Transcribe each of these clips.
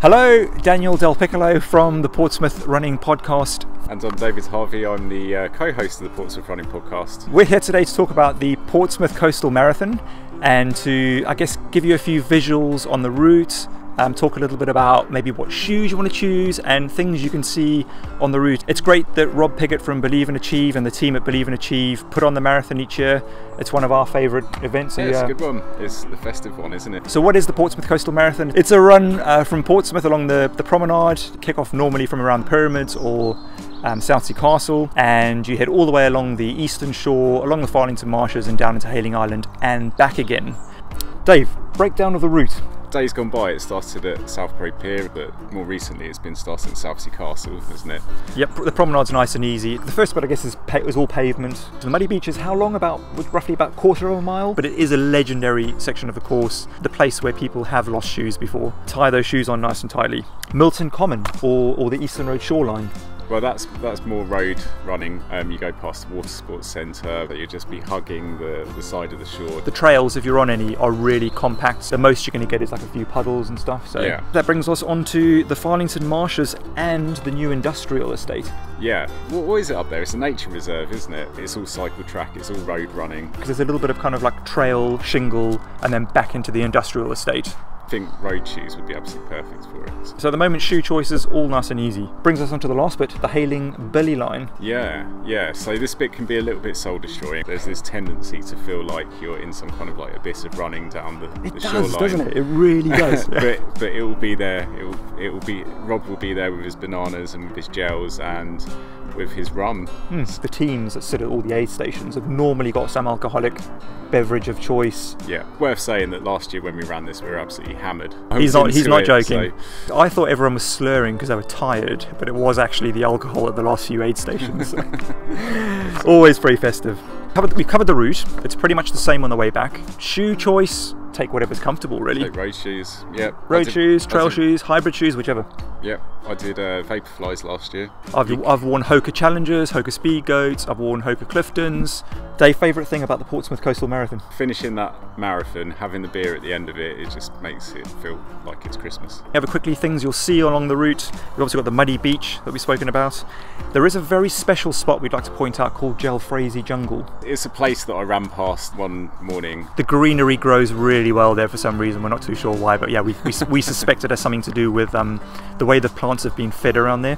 Hello, Daniel Del Piccolo from the Portsmouth Running Podcast. And I'm David Harvey, I'm the co-host of the Portsmouth Running Podcast. We're here today to talk about the Portsmouth Coastal Marathon and to, I guess, give you a few visuals on the route, talk a little bit about maybe what shoes you want to choose and things you can see on the route. It's great that Rob Piggott from Believe and Achieve and the team at Believe and Achieve put on the marathon each year. It's one of our favourite events. Yeah, it's a good one. It's the festive one, isn't it? So what is the Portsmouth Coastal Marathon? It's a run from Portsmouth along the promenade, kick off normally from around the Pyramids or Southsea Castle, and you head all the way along the eastern shore, along the Farlington Marshes and down into Hayling Island and back again. Dave, breakdown of the route. Days gone by, it started at South Parade Pier, but more recently it's been starting at Southsea Castle, isn't it? Yep, the promenade's nice and easy. The first bit, I guess, is all pavement. The muddy beach is how long? Roughly about quarter of a mile, but it is a legendary section of the course, the place where people have lost shoes before. Tie those shoes on nice and tightly. Milton Common or the Eastern Road shoreline. Well, that's more road running. You go past the Water Sports Centre, but you'll just be hugging the side of the shore. The trails, if you're on any, are really compact. The most you're going to get is like a few puddles and stuff. So yeah. That brings us on to the Farlington Marshes and the new industrial estate. Yeah. What is it up there? It's a nature reserve, isn't it? It's all cycle track, it's all road running. Because there's a little bit of kind of like trail, shingle, and then back into the industrial estate. I think road shoes would be absolutely perfect for it. So at the moment, shoe choices all nice and easy. Brings us on to the last bit, the Hayling belly line. Yeah. So this bit can be a little bit soul destroying. There's this tendency to feel like you're in some kind of like abyss of running down the shoreline. Doesn't it? It really does. but it will be there. It will be. Rob will be there with his bananas and with his gels and with his rum. The teams that sit at all the aid stations have normally got some alcoholic beverage of choice. Yeah, worth saying that last year when we ran this, we were absolutely hammered. He's not joking. So. I thought everyone was slurring because they were tired, but it was actually the alcohol at the last few aid stations. Always very festive. We've covered the route. It's pretty much the same on the way back. Shoe choice, take whatever's comfortable, really. Take road shoes, yeah. Road shoes, trail shoes, hybrid shoes, whichever. Yep, I did Vaporflies last year. I've worn Hoka Challengers, Hoka Speed Goats, I've worn Hoka Cliftons. Dave, favourite thing about the Portsmouth Coastal Marathon? Finishing that marathon, having the beer at the end of it, it just makes it feel like it's Christmas. Have a quickly things you'll see along the route. We've obviously got the muddy beach that we've spoken about. There is a very special spot we'd like to point out called Jalfrezi Jungle. It's a place that I ran past one morning. The greenery grows really well there for some reason, we're not too sure why, but yeah, we suspect it has something to do with the way the plants have been fed around there.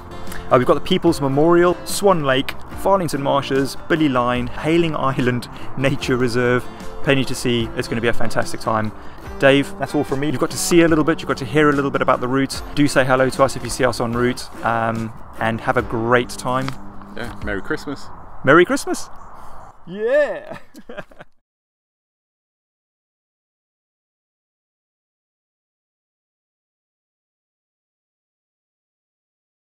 We've got the People's Memorial, Swan Lake, Farlington Marshes, Billy Line, Hayling Island Nature Reserve. Plenty to see. It's going to be a fantastic time. Dave, that's all from me. You've got to see a little bit, you've got to hear a little bit about the route. Do say hello to us if you see us en route, and have a great time. Yeah, Merry Christmas. Merry Christmas. Yeah.